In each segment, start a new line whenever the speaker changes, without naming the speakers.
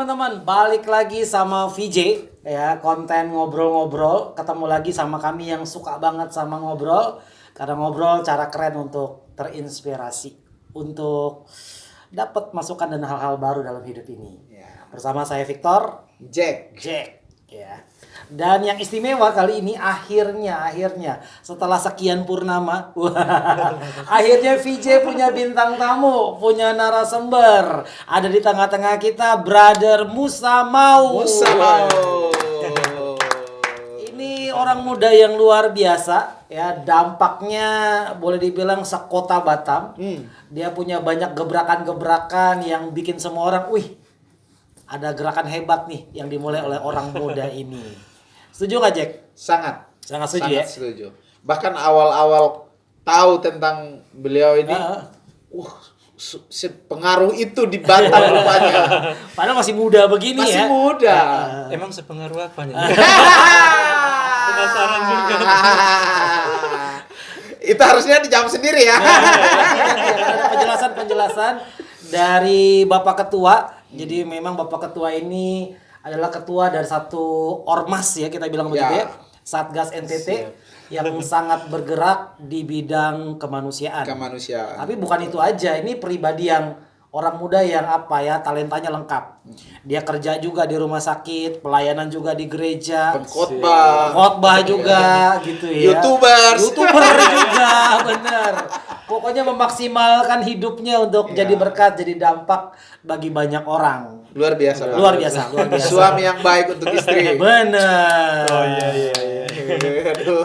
teman-teman, balik lagi sama VJ ya, konten ngobrol-ngobrol. Ketemu lagi sama kami yang suka banget sama ngobrol. Karena ngobrol cara keren untuk terinspirasi, untuk dapat masukan dan hal-hal baru dalam hidup ini. Ya, bersama saya Victor,
Jack
ya. Dan yang istimewa kali ini akhirnya setelah sekian purnama, akhirnya VJ punya bintang tamu, punya narasumber. Ada di tengah-tengah kita Brother Musa Mau. Ini orang muda yang luar biasa ya, dampaknya boleh dibilang sekota Batam. Dia punya banyak gebrakan-gebrakan yang bikin semua orang, wih, ada gerakan hebat nih yang dimulai oleh orang muda ini. Setuju nggak, Jack?
Sangat
setuju ya?
Setuju. Bahkan awal-awal tahu tentang beliau ini, sepengaruh itu di Batam rupanya.
Padahal masih muda begini
masih
ya?
Masih muda.
Emang sepengaruh apa nih? Penasaran juga.
Itu harusnya dijawab sendiri ya.
Ada penjelasan dari Bapak Ketua. Jadi memang Bapak Ketua ini adalah ketua dari satu ormas ya, kita bilang begitu ya, Satgas NTT yang sangat bergerak di bidang kemanusiaan. Tapi bukan itu aja, ini pribadi yang orang muda yang talentanya lengkap. Dia kerja juga di rumah sakit, pelayanan juga di gereja, khotbah juga gitu ya. YouTuber juga, bener. Pokoknya memaksimalkan hidupnya untuk jadi berkat, jadi dampak bagi banyak orang.
Luar biasa. Suami yang baik untuk istri.
Bener.
Oh iya.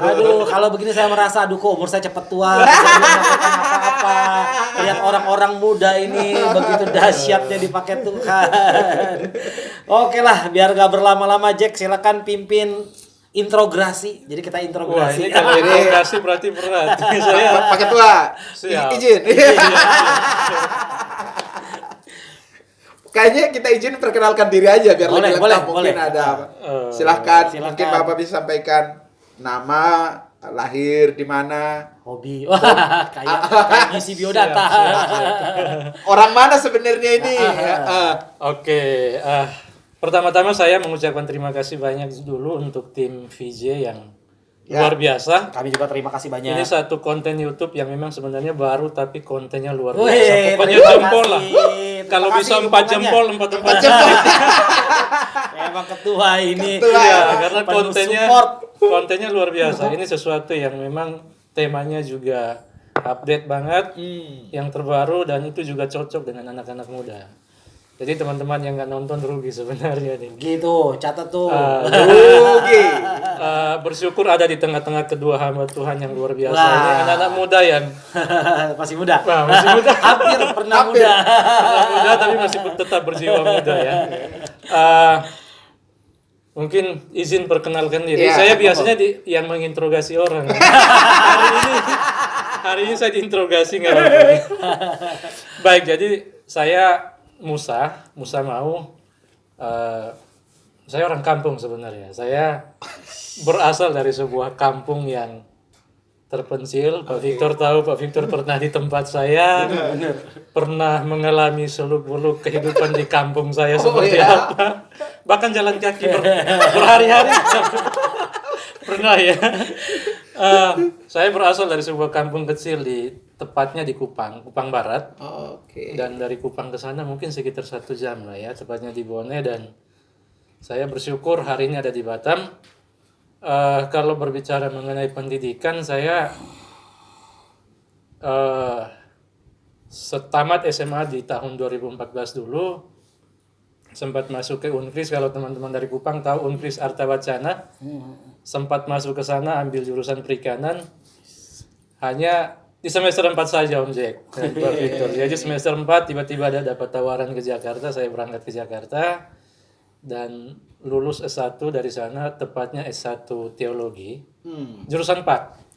Aduh, kalau begini saya merasa, kok umur saya cepet tua, saya belum melakukan apa-apa. Lihat orang-orang muda ini begitu dahsyatnya dipakai Tuhan. Oke lah, biar gak berlama-lama, Jack, silakan pimpin intrograsi. Jadi kita intrograsi.
Wah, ini kalau intrograsi berarti berat. Saya
pakai tua. Izin. Kayaknya kita izin perkenalkan diri aja biar lebih lengkap. Mungkin ada. Silahkan. Mungkin Bapak bisa sampaikan nama, lahir di mana,
hobi. Wah, kayak ngisi biodata.
Orang mana sebenarnya ini?
Oke. Pertama-tama saya mengucapkan terima kasih banyak dulu untuk tim VJ yang luar biasa.
Kami juga terima kasih banyak.
Ini satu konten YouTube yang memang sebenarnya baru tapi kontennya luar biasa. Pokoknya jempol lah. Kalau bisa 4 jempol, 4 jempol.
Emang ketua ini.
Ya, karena kontennya luar biasa. Ini sesuatu yang memang temanya juga update banget, yang terbaru, dan itu juga cocok dengan anak-anak muda. Jadi teman-teman yang nggak nonton rugi sebenarnya nih.
Gitu, catat tuh.
Rugi.
Bersyukur ada di tengah-tengah kedua hamba Tuhan yang luar biasa. Ini anak-anak muda yang
masih muda.
Masih muda.
Hampir pernah muda.
Pernah muda tapi masih tetap berjiwa muda ya. Mungkin izin perkenalkan diri. Saya biasanya yang menginterogasi orang. Hari ini saya diinterogasi nggak apa-apa. Baik, jadi saya Musa Mau. Saya orang kampung sebenarnya. Saya berasal dari sebuah kampung yang terpencil. Pak Victor tahu, Pak Victor pernah di tempat saya. Pernah mengalami seluk-beluk kehidupan di kampung saya seperti apa. Bahkan jalan kaki berhari-hari. Pernah ya. Saya berasal dari sebuah kampung kecil tepatnya di Kupang Barat. Dan dari Kupang ke sana mungkin sekitar 1 jam lah ya, tepatnya di Bone, dan saya bersyukur hari ini ada di Batam. Kalau berbicara mengenai pendidikan, saya setamat SMA di tahun 2014 dulu, sempat masuk ke Unkris. Kalau teman-teman dari Kupang tahu Unkris Artawacana, sempat masuk ke sana ambil jurusan perikanan. Hanya di semester 4 saja Om Jack dan Pak Victor. Jadi semester 4 tiba-tiba ada dapat tawaran ke Jakarta, saya berangkat ke Jakarta dan lulus S1 dari sana, tepatnya S1 teologi. Jurusan 4.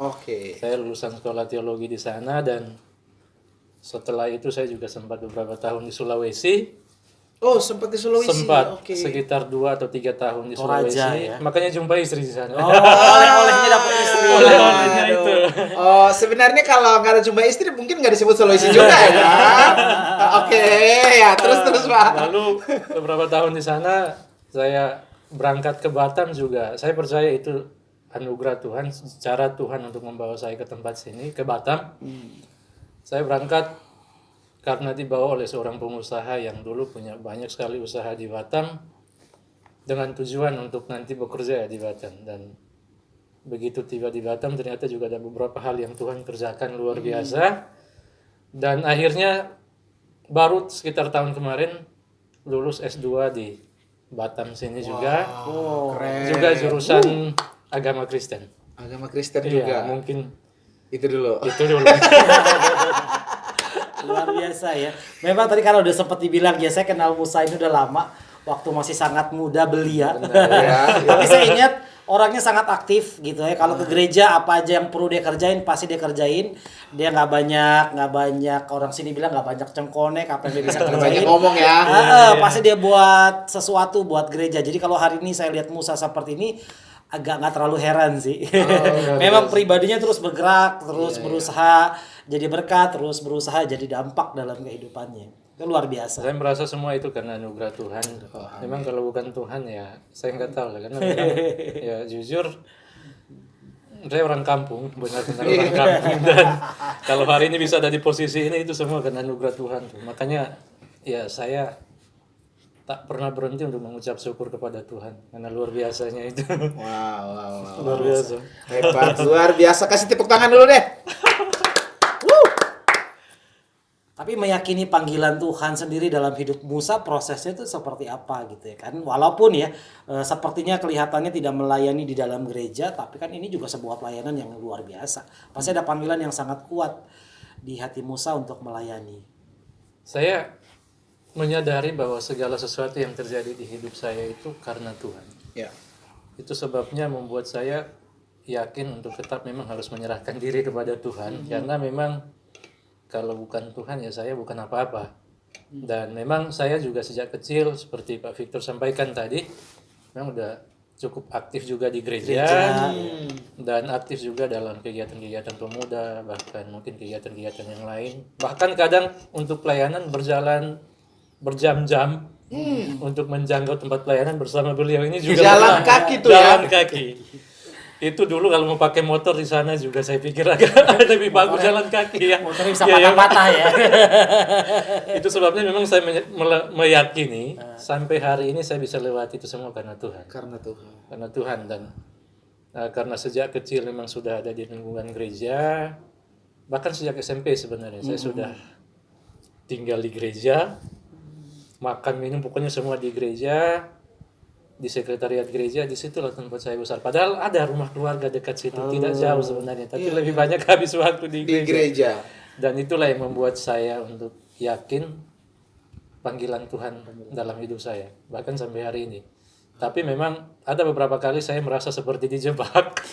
Saya lulusan sekolah teologi di sana, dan setelah itu saya juga sempat beberapa tahun di Sulawesi.
Oh, sempat di Sulawesi.
Sempat sekitar 2 atau 3 tahun di Sulawesi.
Ya?
Makanya jumpa istri di sana.
Oleh-olehnya dapat istri.
Oleh-olehnya itu.
Oh, sebenarnya kalau nggak ada jumpa istri mungkin nggak disebut solusi juga ya. Oke, ya terus Pak.
Lalu beberapa tahun di sana saya berangkat ke Batam juga. Saya percaya itu anugerah Tuhan, cara Tuhan untuk membawa saya ke tempat sini, ke Batam. Saya berangkat karena dibawa oleh seorang pengusaha yang dulu punya banyak sekali usaha di Batam dengan tujuan untuk nanti bekerja di Batam. Dan begitu tiba di Batam ternyata juga ada beberapa hal yang Tuhan kerjakan luar biasa. Dan akhirnya baru sekitar tahun kemarin lulus S2 di Batam sini juga.
Keren.
Juga jurusan agama Kristen.
Agama Kristen
Iya,
juga.
mungkin
Itu dulu.
itu dulu.
Luar biasa ya. Memang tadi kalau udah sempat dibilang ya saya kenal Musa ini udah lama. Waktu masih sangat muda belia. Tapi saya ingat orangnya sangat aktif gitu ya. Kalau ke gereja apa aja yang perlu dia kerjain pasti dia kerjain. Dia nggak banyak orang sini bilang nggak banyak cengkonek apa yang dia bisa kerjain.
Banyak ngomong ya.
Pasti dia buat sesuatu buat gereja. Jadi kalau hari ini saya lihat Musa seperti ini agak nggak terlalu heran sih. Memang pribadinya terus bergerak, terus berusaha jadi berkat, terus berusaha jadi dampak dalam kehidupannya. Itu luar biasa.
Saya merasa semua itu karena anugerah Tuhan. Memang kalau bukan Tuhan ya saya nggak tahu lah karena memang ya jujur saya orang kampung, benar-benar orang kampung dan kalau hari ini bisa ada di posisi ini itu semua karena anugerah Tuhan. Makanya ya saya tak pernah berhenti untuk mengucap syukur kepada Tuhan karena luar biasanya itu.
Wow.
Luar biasa.
Hebat, luar biasa. Kasih tepuk tangan dulu deh.
Tapi meyakini panggilan Tuhan sendiri dalam hidup Musa prosesnya itu seperti apa gitu ya kan. Walaupun ya sepertinya kelihatannya tidak melayani di dalam gereja, tapi kan ini juga sebuah pelayanan yang luar biasa. Pasti ada panggilan yang sangat kuat di hati Musa untuk melayani.
Saya menyadari bahwa segala sesuatu yang terjadi di hidup saya itu karena Tuhan.
Ya.
Itu sebabnya membuat saya yakin untuk tetap memang harus menyerahkan diri kepada Tuhan karena memang kalau bukan Tuhan ya saya bukan apa-apa. Dan memang saya juga sejak kecil seperti Pak Victor sampaikan tadi memang udah cukup aktif juga di gereja. Dan aktif juga dalam kegiatan-kegiatan pemuda, bahkan mungkin kegiatan-kegiatan yang lain. Bahkan kadang untuk pelayanan berjalan berjam-jam untuk menjangkau tempat pelayanan bersama beliau ini juga
Jalan kaki tuh
jalan
ya.
kaki. Itu dulu kalau mau pakai motor di sana juga saya pikir agak lebih bagus jalan kaki ya.
Motornya bisa
Iya,
patah-patah ya.
Itu sebabnya memang saya meyakini sampai hari ini saya bisa lewati itu semua karena Tuhan.
Karena Tuhan.
Karena Tuhan dan karena sejak kecil memang sudah ada di lingkungan gereja. Bahkan sejak SMP sebenarnya saya sudah tinggal di gereja. Makan minum pokoknya semua di gereja. Di sekretariat gereja, di situlah tempat saya besar. Padahal ada rumah keluarga dekat situ, tidak jauh sebenarnya, tapi lebih banyak habis waktu di gereja. Dan itulah yang membuat saya untuk yakin panggilan Tuhan dalam hidup saya, bahkan sampai hari ini. Tapi memang ada beberapa kali saya merasa seperti dijebak.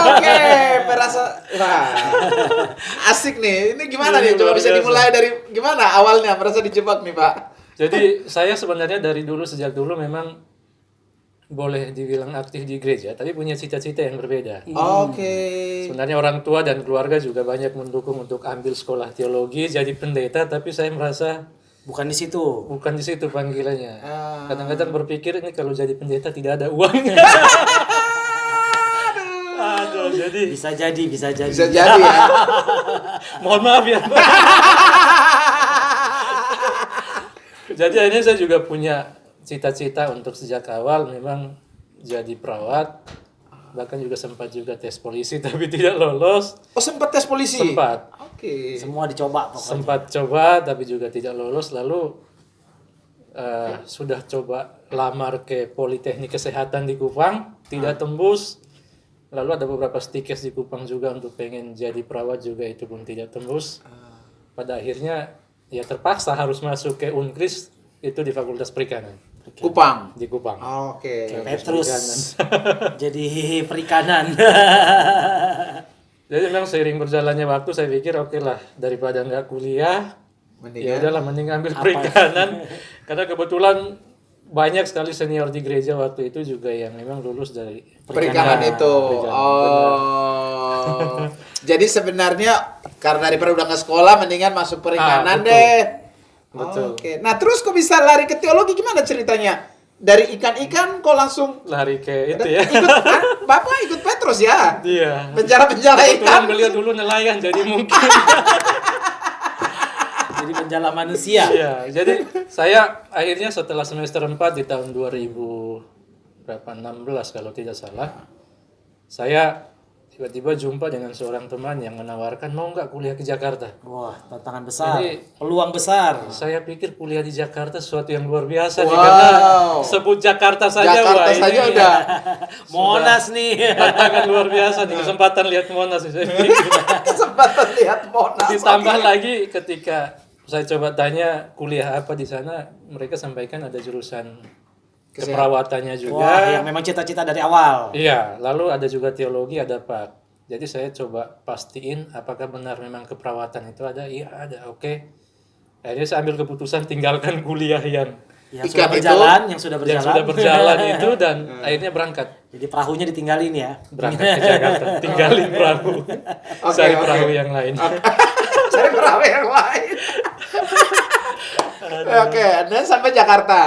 Oke, merasa wah. Asik nih. Ini gimana nih? Coba bisa dimulai dari gimana awalnya merasa dijebak nih, Pak?
Jadi saya sebenarnya dari dulu sejak dulu memang boleh dibilang aktif di gereja, tapi punya cita-cita yang berbeda.
Oke.
Sebenarnya orang tua dan keluarga juga banyak mendukung untuk ambil sekolah teologi, jadi pendeta, tapi saya merasa
Bukan di situ.
bukan di situ panggilannya. Kadang-kadang berpikir ini kalau jadi pendeta tidak ada uangnya. Aduh, jadi
Bisa jadi.
Bisa jadi ya.
mohon maaf ya. Jadi akhirnya saya juga punya cita-cita untuk sejak awal memang jadi perawat, bahkan juga sempat juga tes polisi tapi tidak lolos.
Oh, sempat tes polisi?
Sempat.
Oke.
Semua dicoba pokoknya.
Sempat coba tapi juga tidak lolos, lalu sudah coba lamar ke Politeknik Kesehatan di Kupang, tidak tembus. Lalu ada beberapa stikes di Kupang juga untuk pengen jadi perawat juga itu pun tidak tembus. Pada akhirnya ya terpaksa harus masuk ke Unkris itu di Fakultas Perikanan.
Kupang.
Di Kupang.
Oke.
Petrus jadi perikanan.
Jadi memang seiring berjalannya waktu saya pikir oke lah daripada nggak kuliah, ya udahlah mending ambil perikanan. Karena kebetulan banyak sekali senior di gereja waktu itu juga yang memang lulus dari
Perikanan itu.
Perikanan,
Oh. Jadi sebenarnya karena daripada udah nggak sekolah, mendingan masuk perikanan
betul.
deh.
Betul.
Oke. Nah terus kok bisa lari ke teologi, gimana ceritanya? Dari ikan-ikan kok langsung
Lari ke itu ya.
Bapak ikut Petrus ya?
Iya.
Penjara-penjara ikan.
Kebetulan beliau dulu nelayan, jadi mungkin.
Jadi penjala manusia.
Iya, jadi saya akhirnya setelah semester 4 di tahun 2016 kalau tidak salah, saya tiba-tiba jumpa dengan seorang teman yang menawarkan mau nggak kuliah ke Jakarta.
Wah, tantangan besar.
Jadi,
Peluang besar.
Saya pikir kuliah di Jakarta sesuatu yang luar biasa nih,
Wow.
karena sebut Jakarta saja,
Jakarta
wah,
saja
ini
udah.
Monas nih.
tantangan luar biasa nih, kesempatan lihat Monas nih, saya pikir.
Kesempatan lihat Monas.
Ditambah lagi ketika saya coba tanya kuliah apa di sana, mereka sampaikan ada jurusan keperawatannya juga.
Wah, yang memang cita-cita dari awal.
Iya, lalu ada juga teologi, ada Pak. Jadi saya coba pastiin apakah benar memang keperawatan itu ada. Iya, ada. Oke. Akhirnya saya ambil keputusan tinggalkan kuliah yang
Yang
Ikan
sudah berjalan, yang sudah
yang
berjalan.
sudah berjalan itu dan akhirnya berangkat.
Jadi perahunya ditinggalin ya.
Berangkat ke Jakarta, tinggalin perahu. Cari perahu yang lain.
Cari perahu yang lain. Oke, dan sampai Jakarta.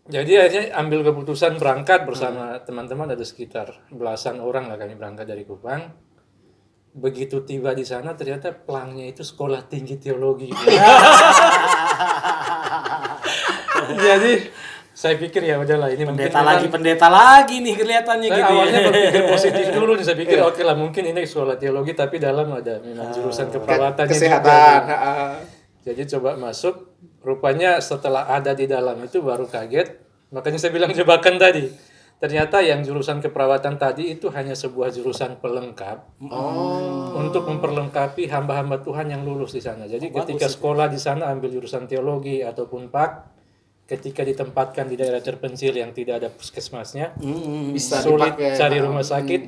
Jadi akhirnya ambil keputusan berangkat bersama teman-teman, ada sekitar belasan orang lah kami berangkat dari Kupang. Begitu tiba di sana ternyata pelangnya itu sekolah tinggi teologi. Jadi saya pikir ya udahlah ini
Pendeta lagi nih kelihatannya
saya
gitu
awalnya
ya.
berpikir positif dulu nih, saya pikir oke lah mungkin ini sekolah teologi tapi dalam ada memang jurusan keperawatan
Kesehatan.
Jadi coba masuk, rupanya setelah ada di dalam itu baru kaget. Makanya saya bilang jebakan tadi. Ternyata yang jurusan keperawatan tadi itu hanya sebuah jurusan pelengkap untuk memperlengkapi hamba-hamba Tuhan yang lulus di sana. Jadi ketika sekolah di sana ambil jurusan teologi ataupun PAK, ketika ditempatkan di daerah terpencil yang tidak ada puskesmasnya,
Bisa
sulit
dipakai.
cari rumah sakit,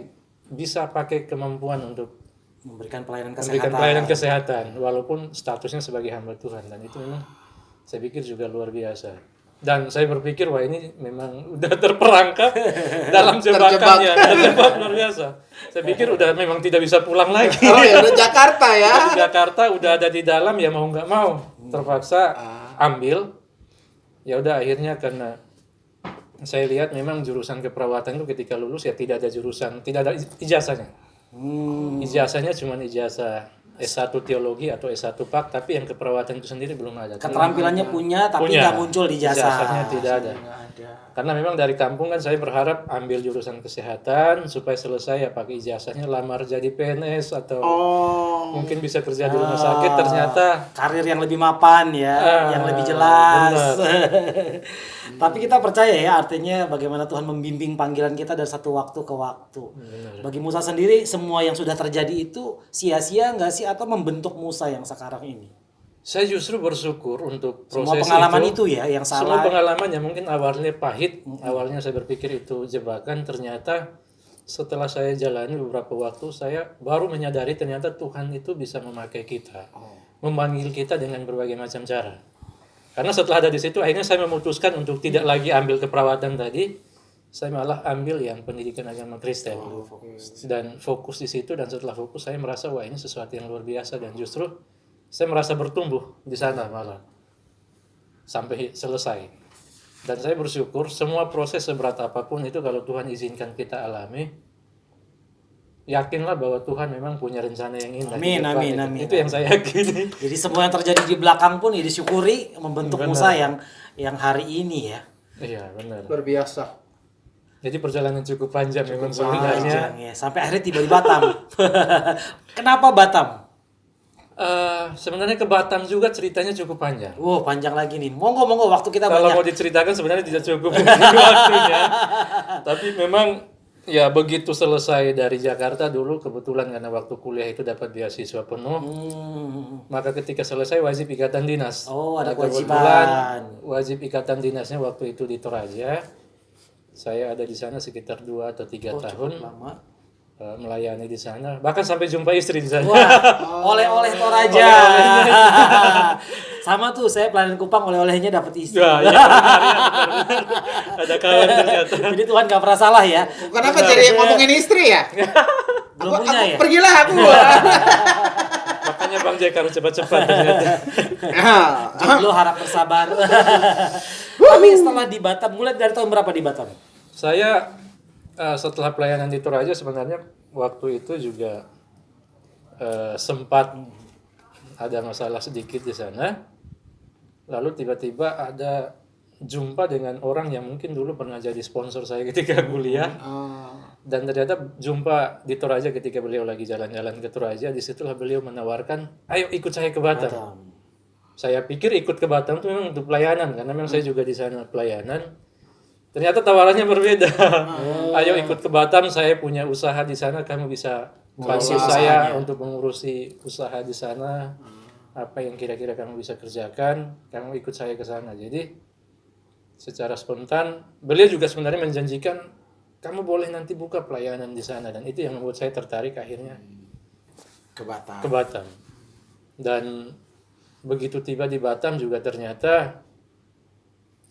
bisa pakai kemampuan untuk
Memberikan pelayanan
memberikan
kesehatan.
pelayanan kesehatan walaupun statusnya sebagai hamba Tuhan, dan itu memang saya pikir juga luar biasa. Dan saya berpikir wah ini memang udah terperangkap dalam jebakannya, terjebak luar biasa. Saya pikir udah memang tidak bisa pulang lagi.
Oh ya udah Jakarta ya.
Di Jakarta udah ada di dalam ya mau nggak mau terpaksa ambil. Ya udah akhirnya karena saya lihat memang jurusan keperawatan itu ketika lulus ya tidak ada jurusan, tidak ada ijazahnya. Ijazahnya cuma ijazah S1 teologi atau S1 PAK, tapi yang keperawatan itu sendiri belum ada.
Keterampilannya punya tapi nggak muncul di jasa.
Ijazahnya tidak ada. Karena memang dari kampung kan saya berharap ambil jurusan kesehatan supaya selesai ya pakai ijazahnya lamar jadi PNS atau mungkin bisa kerja di rumah sakit, ternyata
Karir yang lebih mapan ya, yang lebih jelas. Tapi kita percaya ya, artinya bagaimana Tuhan membimbing panggilan kita dari satu waktu ke waktu. Bagi Musa sendiri, semua yang sudah terjadi itu sia-sia nggak sih atau membentuk Musa yang sekarang ini?
saya justru bersyukur untuk proses
Semua pengalaman itu ya yang
Semua
salah.
pengalaman yang mungkin awalnya pahit, awalnya saya berpikir itu jebakan, ternyata setelah saya jalani beberapa waktu, saya baru menyadari ternyata Tuhan itu bisa memakai kita, memanggil kita dengan berbagai macam cara. Karena setelah ada di situ, akhirnya saya memutuskan untuk tidak lagi ambil keperawatan tadi, saya malah ambil yang pendidikan agama Kristen. Dan fokus di situ, dan setelah fokus saya merasa wah ini sesuatu yang luar biasa, dan justru saya merasa bertumbuh di sana malah sampai selesai. Dan saya bersyukur semua proses seberat apapun itu kalau Tuhan izinkan kita alami, yakinlah bahwa Tuhan memang punya rencana yang indah.
Amin.
Itu yang saya yakini.
Jadi semua yang terjadi di belakang pun ya disyukuri membentuk Musa yang hari ini ya.
Iya benar.
Luar biasa.
Jadi perjalanan cukup panjang memang sebenarnya.
Panjang ya. Sampai akhirnya tiba di Batam. Kenapa Batam?
Sebenarnya ke Batam juga ceritanya cukup panjang.
Wow, panjang lagi nih. Monggo waktu kita
Kalau
banyak.
mau diceritakan sebenarnya tidak cukup waktunya. Tapi memang ya begitu selesai dari Jakarta dulu, kebetulan karena waktu kuliah itu dapat beasiswa penuh. Maka ketika selesai wajib ikatan dinas.
Oh, ada
Nah, kebetulan
kewajiban.
wajib ikatan dinasnya waktu itu di Toraja. Saya ada di sana sekitar 2 atau 3 tahun.
Lama.
melayani di sana, bahkan sampai jumpa istri di sana.
Wah, oleh-oleh Toraja. Sama tuh, saya pelayanan Kupang, oleh-olehnya dapat istri.
Ya, ya, benar, ya, benar. Ada kawan ternyata.
Jadi Tuhan gak pernah salah ya.
Kenapa jadi ngomongin istri ya?
Belum punya ya?
Pergilah aku.
Makanya Bang Jack harus cepat-cepat ternyata.
Jomblo harap bersabar. Tapi setelah di Batam, mulai dari tahun berapa di Batam?
Saya setelah pelayanan di Toraja sebenarnya waktu itu juga sempat ada masalah sedikit di sana. Lalu tiba-tiba ada jumpa dengan orang yang mungkin dulu pernah jadi sponsor saya ketika kuliah. Dan ternyata jumpa di Toraja ketika beliau lagi jalan-jalan ke Toraja. Disitulah beliau menawarkan, ayo ikut saya ke Batam. Saya pikir ikut ke Batam itu memang untuk pelayanan, karena memang saya juga di sana pelayanan. Ternyata tawarannya berbeda. Ayo ikut ke Batam, saya punya usaha di sana, kamu bisa bantu saya untuk mengurusi usaha di sana. Apa yang kira-kira kamu bisa kerjakan, kamu ikut saya ke sana. Jadi secara spontan, beliau juga sebenarnya menjanjikan, kamu boleh nanti buka pelayanan di sana. Dan itu yang membuat saya tertarik akhirnya
Ke Batam.
ke Batam. Dan begitu tiba di Batam juga ternyata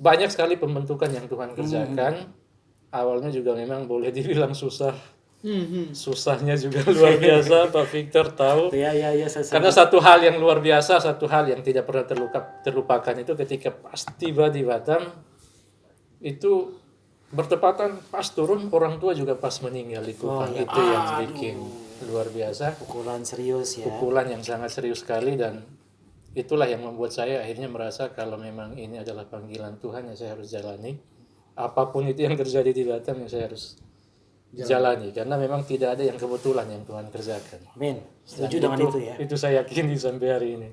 banyak sekali pembentukan yang Tuhan kerjakan. Awalnya juga memang boleh dibilang susah. Susahnya juga luar biasa, Pak Victor tahu.
Ya,
Karena satu hal yang luar biasa, satu hal yang tidak pernah terlupakan itu ketika pas tiba di Batam, itu bertepatan pas turun, orang tua juga pas meninggal di Kupang. Itu yang bikin luar biasa.
Pukulan serius ya.
Pukulan yang sangat serius sekali, dan itulah yang membuat saya akhirnya merasa kalau memang ini adalah panggilan Tuhan yang saya harus jalani. Apapun itu yang terjadi di Batam yang saya harus jalani. Karena memang tidak ada yang kebetulan yang Tuhan kerjakan.
Amin. Setuju dengan itu ya.
Itu saya yakini sampai hari ini.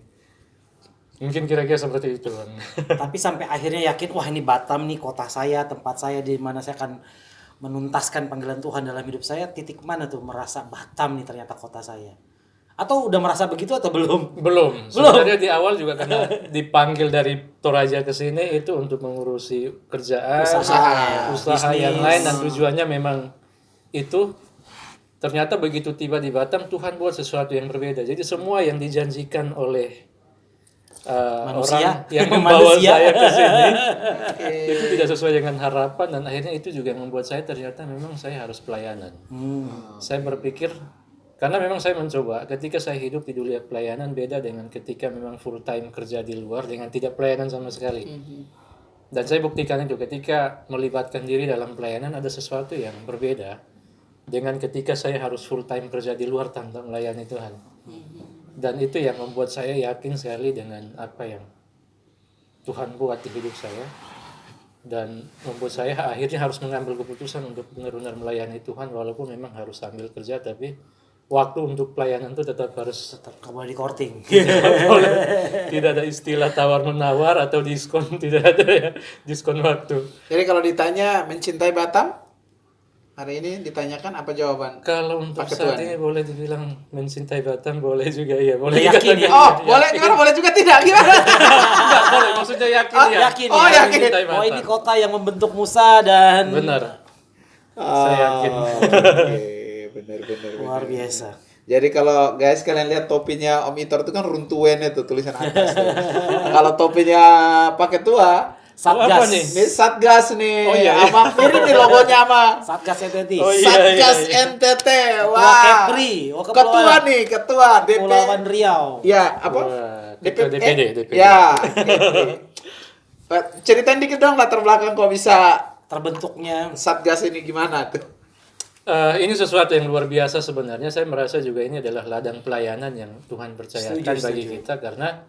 Mungkin kira-kira seperti itu, Bang.
Tapi sampai akhirnya yakin, wah ini Batam nih kota saya, tempat saya di mana saya akan menuntaskan panggilan Tuhan dalam hidup saya. Titik mana tuh merasa Batam nih ternyata kota saya? Atau udah merasa begitu atau belum?
Belum. Sebenarnya di awal juga karena dipanggil dari Toraja ke sini itu untuk mengurusi kerjaan, usaha yang lain, dan tujuannya memang itu. Ternyata begitu tiba di Batam, Tuhan buat sesuatu yang berbeda. Jadi semua yang dijanjikan oleh orang yang membawa saya ke sini itu tidak sesuai dengan harapan, dan akhirnya itu juga yang membuat saya ternyata memang saya harus pelayanan. Saya berpikir, karena memang saya mencoba ketika saya hidup di dunia pelayanan beda dengan ketika memang full time kerja di luar dengan tidak pelayanan sama sekali. Dan saya buktikan itu ketika melibatkan diri dalam pelayanan ada sesuatu yang berbeda dengan ketika saya harus full time kerja di luar tanpa melayani Tuhan. Dan itu yang membuat saya yakin sekali dengan apa yang Tuhan buat di hidup saya. Dan membuat saya akhirnya harus mengambil keputusan untuk benar-benar melayani Tuhan, walaupun memang harus sambil kerja, tapi waktu untuk pelayanan itu tetap harus
Kembali korting.
tidak ada istilah tawar-menawar atau diskon, tidak ada ya, diskon waktu.
Jadi kalau ditanya mencintai Batam, hari ini ditanyakan apa jawaban?
Kalau untuk
Pak Ketua
saat ini boleh dibilang mencintai Batam, boleh juga iya, boleh
Yakin ya?
Boleh gimana? Boleh juga tidak gimana?
Enggak boleh, maksudnya yakin ya.
Yakin
Oh,
ya.
yakin.
Mencintai
Oh
Batam.
ini kota yang membentuk Musa dan
Benar. Saya yakin.
Benar.
luar biasa.
Jadi kalau guys kalian lihat topinya Om Itor itu kan runtuen itu tulisan atas. tuh. Kalau topinya Pak Ketua,
Satgas.
apa nih?
ini Satgas nih.
Oh, iya.
Sama mirip nih logonya sama
Satgas NTT.
Oh, iya.
Satgas NTT.
Ketua
Wah.
Kepri. Oh,
Ketua nih, ketua DP.
Kepulauan Riau.
Ya, apa?
Wah, ketua DPD.
Ya. Ceritain dikit dong latar belakang kok bisa
Terbentuknya.
Satgas ini gimana tuh?
Ini sesuatu yang luar biasa sebenarnya. Saya merasa juga ini adalah ladang pelayanan yang Tuhan percayakan bagi kita, karena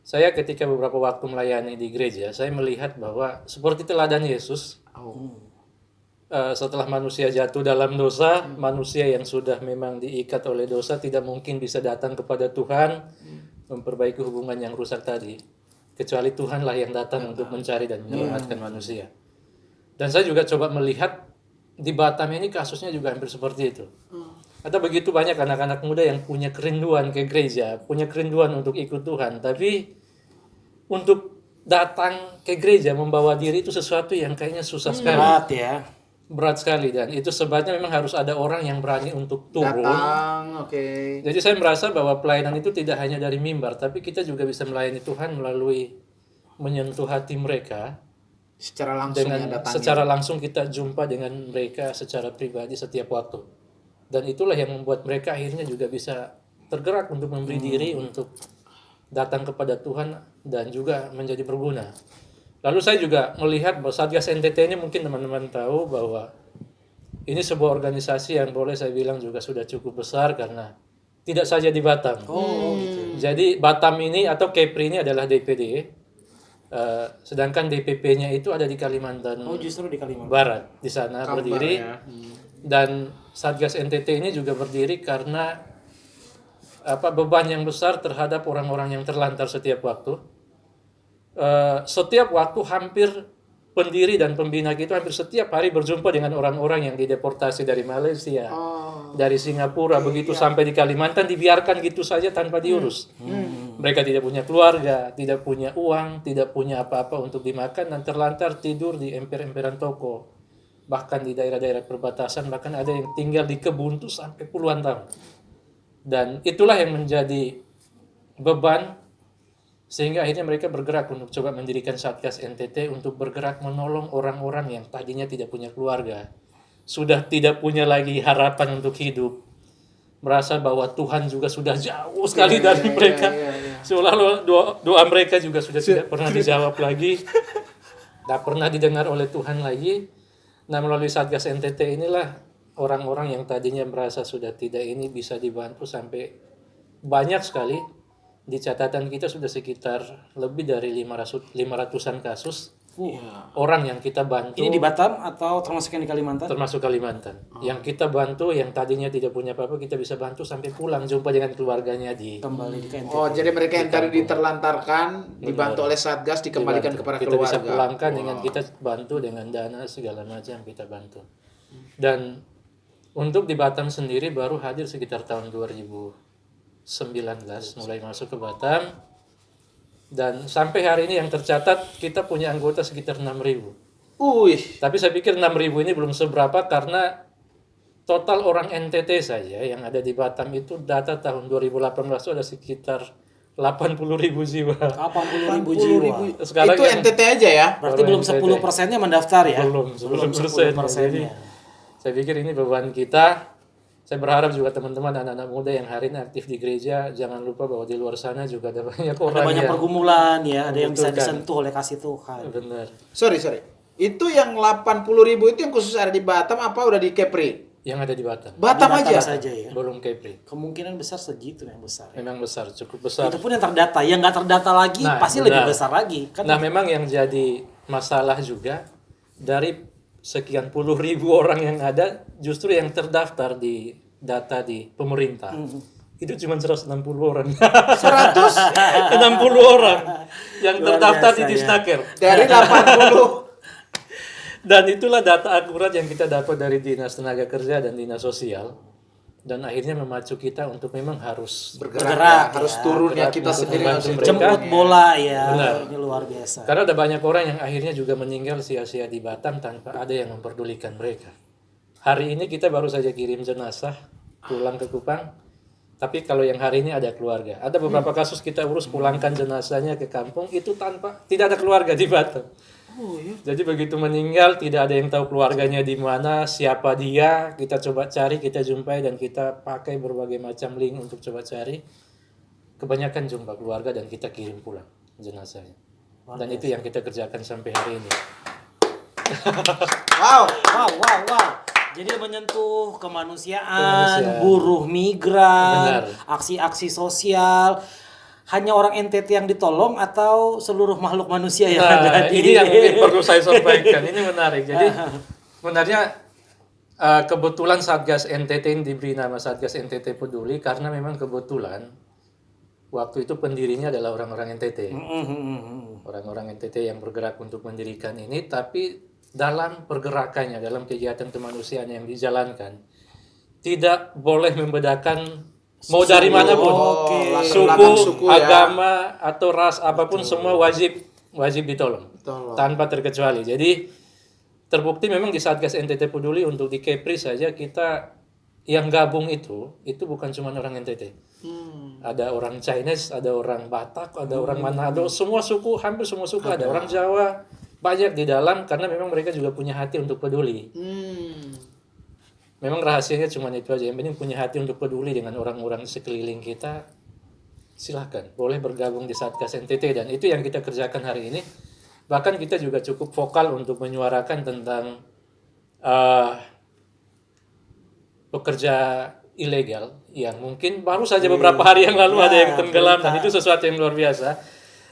saya ketika beberapa waktu melayani di gereja, saya melihat bahwa seperti teladan Yesus, setelah manusia jatuh dalam dosa, manusia yang sudah memang diikat oleh dosa tidak mungkin bisa datang kepada Tuhan memperbaiki hubungan yang rusak tadi, kecuali Tuhanlah yang datang untuk mencari dan menyelamatkan manusia. Dan saya juga coba melihat di Batam ini kasusnya juga hampir seperti itu. Ada begitu banyak anak-anak muda yang punya kerinduan ke gereja, punya kerinduan untuk ikut Tuhan, tapi untuk datang ke gereja membawa diri itu sesuatu yang kayaknya susah sekali.
Berat ya.
berat sekali, dan itu sebabnya memang harus ada orang yang berani untuk turun.
Datang, oke.
Jadi saya merasa bahwa pelayanan itu tidak hanya dari mimbar, tapi kita juga bisa melayani Tuhan melalui menyentuh hati mereka.
Secara langsung ya datangnya.
Secara langsung kita jumpa dengan mereka secara pribadi setiap waktu. Dan itulah yang membuat mereka akhirnya juga bisa tergerak untuk memberi diri, untuk datang kepada Tuhan dan juga menjadi berguna. Lalu saya juga melihat bahwa Satgas NTT ini, mungkin teman-teman tahu bahwa ini sebuah organisasi yang boleh saya bilang juga sudah cukup besar karena tidak saja di Batam.
Gitu.
Jadi Batam ini atau Kepri ini adalah DPD, sedangkan DPP-nya itu ada di Kalimantan
Justru di Kalimantan
Barat, di sana berdiri.
ya.
Dan Satgas NTT ini juga berdiri karena beban yang besar terhadap orang-orang yang terlantar setiap waktu. Setiap waktu hampir pendiri dan pembina kita hampir setiap hari berjumpa dengan orang-orang yang dideportasi dari Malaysia, dari Singapura, begitu sampai di Kalimantan dibiarkan gitu saja tanpa diurus. Mereka tidak punya keluarga, tidak punya uang, tidak punya apa-apa untuk dimakan, dan terlantar tidur di emper-emperan toko, bahkan di daerah-daerah perbatasan, bahkan ada yang tinggal di kebun tuh sampai puluhan tahun. Dan itulah yang menjadi beban, sehingga akhirnya mereka bergerak untuk coba mendirikan Satgas NTT untuk bergerak menolong orang-orang yang tadinya tidak punya keluarga, sudah tidak punya lagi harapan untuk hidup, merasa bahwa Tuhan juga sudah jauh sekali dari mereka, seolah-olah doa mereka juga sudah tidak pernah dijawab lagi, tidak pernah didengar oleh Tuhan lagi. Nah, melalui Satgas NTT inilah orang-orang yang tadinya merasa sudah tidak ini bisa dibantu, sampai banyak sekali. Di catatan kita sudah sekitar lebih dari 500-an kasus orang yang kita bantu.
Ini di Batam atau termasuk yang di Kalimantan?
Termasuk Kalimantan. Yang kita bantu, yang tadinya tidak punya apa-apa, kita bisa bantu sampai pulang, jumpa dengan keluarganya
kembali di KNTT.
Jadi mereka yang tadi diterlantarkan dibantu oleh Satgas dikembalikan kepada
kita
keluarga.
Kita bisa pulangkan dengan kita bantu dengan dana segala macam kita bantu. Dan untuk di Batam sendiri baru hadir sekitar tahun 2019 mulai masuk ke Batam, dan sampai hari ini yang tercatat kita punya anggota sekitar 6.000. Tapi saya pikir 6.000 ini belum seberapa, karena total orang NTT saja yang ada di Batam itu data tahun 2018 itu ada sekitar 80.000 jiwa.
80.000 jiwa.
Sekarang
itu NTT aja ya?
Berarti belum 10%-nya mendaftar ya?
Belum 10%. Jadi saya pikir ini beban kita. Saya berharap juga teman-teman anak-anak muda yang hari ini aktif di gereja, jangan lupa bahwa di luar sana juga ada banyak orang.
Ada banyak pergumulan ya, ada yang bisa
membutuhkan.
disentuh oleh kasih Tuhan.
Benar.
Sorry. Itu yang 80.000 itu yang khusus ada di Batam apa udah di Kepri?
Yang ada di Batam.
Batam
Di
aja?
saja ya.
Belum Kepri.
Kemungkinan besar segitu yang besar. Ya.
Memang besar, cukup besar.
Itu pun yang terdata, yang nggak terdata lagi pasti
benar.
lebih besar lagi. Kan?
Nah, memang yang jadi masalah juga dari sekian puluh ribu orang yang ada, justru yang terdaftar di data di pemerintah itu cuma 160 orang. 160 orang yang terdaftar di Disnaker
dari 80.
Dan itulah data akurat yang kita dapat dari Dinas Tenaga Kerja dan Dinas Sosial, dan akhirnya memacu kita untuk memang harus
bergerak ya. Harus turun ya, kita sendiri harus
jemput bola ya.
Benar.
Ini luar biasa.
Karena ada banyak orang yang akhirnya juga meninggal sia-sia di Batam tanpa ada yang memperdulikan mereka. Hari ini kita baru saja kirim jenazah pulang ke Kupang, tapi kalau yang hari ini ada keluarga. Ada beberapa kasus kita urus pulangkan jenazahnya ke kampung itu tidak ada keluarga di Batam. Jadi begitu meninggal tidak ada yang tahu keluarganya di mana, siapa dia. Kita coba cari, kita jumpai, dan kita pakai berbagai macam link untuk coba cari. Kebanyakan jumpa keluarga dan kita kirim pulang jenazahnya. Dan itu yang kita kerjakan sampai hari ini.
Wow.
Jadi menyentuh kemanusiaan, buruh migran,
Benar.
aksi-aksi sosial. Hanya orang NTT yang ditolong atau seluruh makhluk manusia yang ada di
ini yang mungkin perlu saya sampaikan. Ini menarik. Jadi sebenarnya kebetulan Satgas NTT ini diberi nama Satgas NTT Peduli karena memang kebetulan waktu itu pendirinya adalah orang-orang NTT. Orang-orang NTT yang bergerak untuk mendirikan ini, tapi dalam pergerakannya, dalam kegiatan kemanusiaan yang dijalankan, tidak boleh membedakan mau dari manapun, suku, agama, atau ras apapun, semua wajib ditolong tanpa terkecuali. Jadi terbukti memang di Satgas NTT Peduli untuk di Kepri saja kita yang gabung itu bukan cuma orang NTT. Ada orang Chinese, ada orang Batak, ada orang Manado, semua suku, hampir semua suku ada. Orang Jawa banyak di dalam karena memang mereka juga punya hati untuk peduli. Memang rahasianya cuma itu aja. Yang penting punya hati untuk peduli dengan orang-orang sekeliling kita. Silahkan, boleh bergabung di Satgas NTT dan itu yang kita kerjakan hari ini. Bahkan kita juga cukup vokal untuk menyuarakan tentang pekerja ilegal yang mungkin baru saja beberapa hari yang lalu ada yang tenggelam dan itu sesuatu yang luar biasa.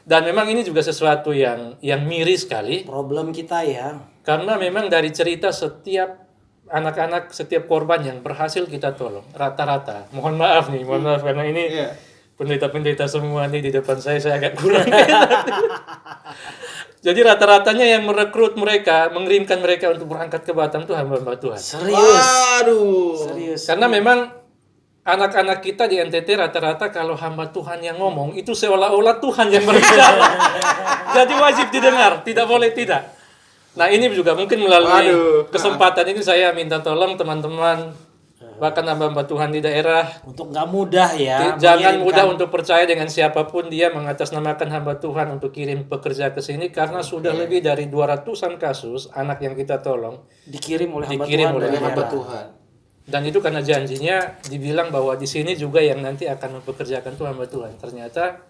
Dan memang ini juga sesuatu yang miris sekali.
Problem kita ya.
Karena memang dari cerita setiap anak-anak, setiap korban yang berhasil kita tolong, rata-rata, mohon maaf karena ini pendeta-pendeta semua nih di depan saya agak kurang. Jadi rata-ratanya yang merekrut mereka, mengirimkan mereka untuk berangkat ke Batam itu hamba-hamba Tuhan.
Serius.
Waduh.
Serius.
Karena memang anak-anak kita di NTT rata-rata kalau hamba Tuhan yang ngomong itu seolah-olah Tuhan yang berbicara. Jadi wajib didengar, tidak boleh tidak. Nah ini juga mungkin melalui kesempatan ini saya minta tolong teman-teman bahkan hamba-hamba Tuhan di daerah
Untuk nggak mudah ya.
jangan mudah untuk percaya dengan siapapun dia mengatasnamakan hamba Tuhan untuk kirim pekerja ke sini karena sudah lebih dari 200-an kasus anak yang kita tolong
dikirim oleh hamba
Dikirim
Tuhan.
oleh
dari
Hamba
daerah.
Tuhan.
dan itu karena janjinya dibilang bahwa di sini juga yang nanti akan mempekerjakan tuh hamba Tuhan. Ternyata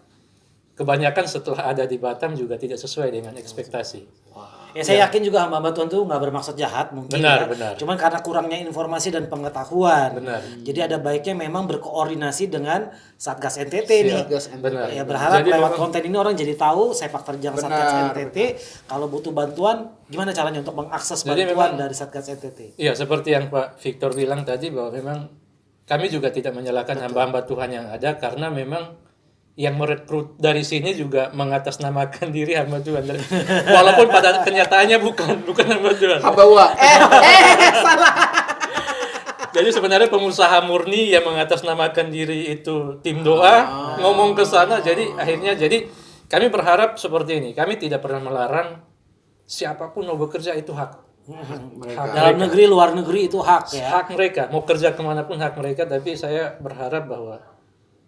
kebanyakan setelah ada di Batam juga tidak sesuai dengan ekspektasi.
Ya saya yakin juga hamba Tuhan itu nggak bermaksud jahat mungkin
Benar,
ya.
benar.
Cuman karena kurangnya informasi dan pengetahuan.
Benar.
Jadi ada baiknya memang berkoordinasi dengan Satgas NTT nih.
Satgas NTT.
Benar.
Ya berharap
Jadi
lewat
memang-
konten ini orang jadi tahu sepak terjang Satgas
Benar,
NTT. Kalau butuh bantuan, gimana caranya untuk mengakses
Jadi
bantuan
memang-
dari Satgas NTT?
Iya, seperti yang Pak Victor bilang tadi bahwa memang kami juga tidak menyalahkan hamba-hamba Tuhan yang ada karena memang yang merekrut dari sini juga mengatasnamakan diri hamba Tuhan. Walaupun pada kenyataannya bukan hamba Tuhan.
Hamba uang. Salah.
Jadi sebenarnya pengusaha murni yang mengatasnamakan diri itu tim doa ngomong ke sana. Jadi akhirnya kami berharap seperti ini. Kami tidak pernah melarang siapapun mau bekerja itu hak. Hak
Dalam
mereka.
negeri, luar negeri itu hak ya.
Hak mereka mau kerja kemanapun hak mereka. Tapi saya berharap bahwa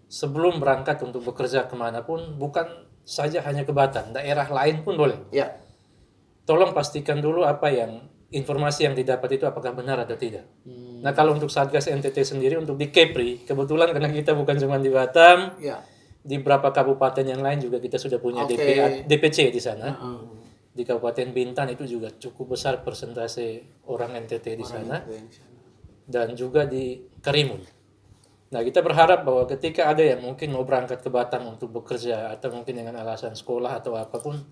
sebelum berangkat untuk bekerja kemanapun bukan saja hanya ke Batam, daerah lain pun boleh.
Ya.
Tolong pastikan dulu apa yang informasi yang didapat itu apakah benar atau tidak. Nah kalau untuk Satgas NTT sendiri untuk di Kepri, kebetulan karena kita bukan cuma di Batam,
Ya.
di beberapa kabupaten yang lain juga kita sudah punya
Oke.
DPC di sana. Di Kabupaten Bintan itu juga cukup besar persentase orang NTT di sana dan juga di Karimun. Nah kita berharap bahwa ketika ada yang mungkin mau berangkat ke Batam untuk bekerja atau mungkin dengan alasan sekolah atau apapun,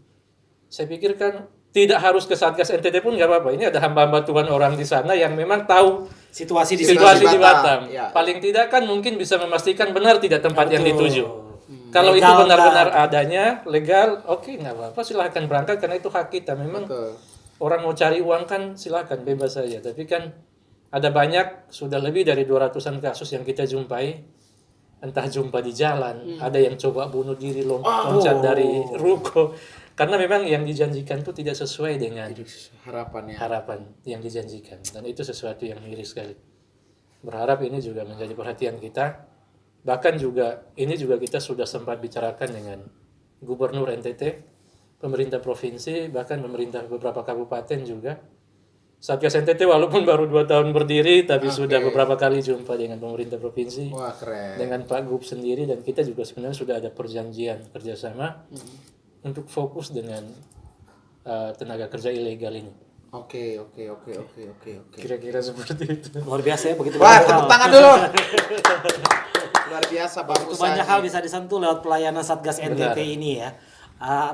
saya pikirkan tidak harus ke Satgas NTT pun nggak apa-apa. Ini ada hamba-hamba Tuhan orang di sana yang memang tahu
Situasi di
situasi di
Batam.
Batam.
Ya.
Paling tidak kan mungkin bisa memastikan benar tidak tempat yang
Betul.
dituju. Kalau itu
Legal,
benar-benar
kan?
adanya, legal, oke nggak apa-apa, silahkan berangkat karena itu hak kita. Memang
Betul.
orang mau cari uang kan silahkan, bebas saja. Tapi kan ada banyak, sudah lebih dari 200-an kasus yang kita jumpai. Entah jumpa di jalan, ada yang coba bunuh diri, loncat dari ruko. Karena memang yang dijanjikan itu tidak sesuai dengan
Harapannya.
harapan yang dijanjikan. Dan itu sesuatu yang miris sekali. Berharap ini juga menjadi perhatian kita. Bahkan juga ini juga kita sudah sempat bicarakan dengan Gubernur NTT, pemerintah provinsi, bahkan pemerintah beberapa kabupaten juga. Satgas NTT walaupun baru 2 tahun berdiri, tapi sudah beberapa kali jumpa dengan pemerintah provinsi,
Wah, keren.
dengan Pak Gub sendiri, dan kita juga sebenarnya sudah ada perjanjian kerjasama untuk fokus dengan tenaga kerja ilegal ini.
Oke.
Kira-kira seperti itu.
Luar biasa ya begitu
Wah,
banyak hal.
tepuk tangan dulu. Luar biasa Bang
Begitu
Musa
banyak
ini.
hal bisa disentuh lewat pelayanan Satgas NTT
Benar.
ini ya.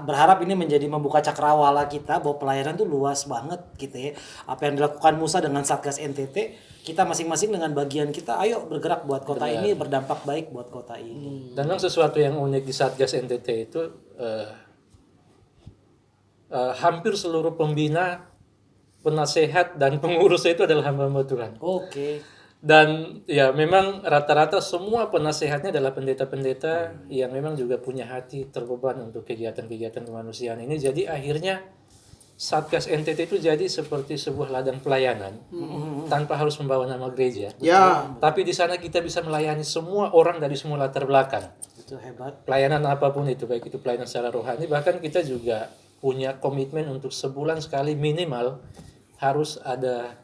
Berharap ini menjadi membuka cakrawala kita bahwa pelayanan itu luas banget gitu ya. Apa yang dilakukan Musa dengan Satgas NTT, kita masing-masing dengan bagian kita, ayo bergerak buat kota ini, berdampak baik buat kota ini.
Dan memang sesuatu yang unik di Satgas NTT itu hampir seluruh pembina, penasehat dan pengurus itu adalah hamba-hamba Tuhan.
Oke.
Dan ya memang rata-rata semua penasehatnya adalah pendeta-pendeta yang memang juga punya hati terbeban untuk kegiatan-kegiatan kemanusiaan ini. Jadi akhirnya Satgas NTT itu jadi seperti sebuah ladang pelayanan tanpa harus membawa nama gereja.
Ya.
Tapi di sana kita bisa melayani semua orang dari semua latar belakang.
Itu hebat.
Pelayanan apapun itu, baik itu pelayanan secara rohani, bahkan kita juga punya komitmen untuk sebulan sekali minimal harus ada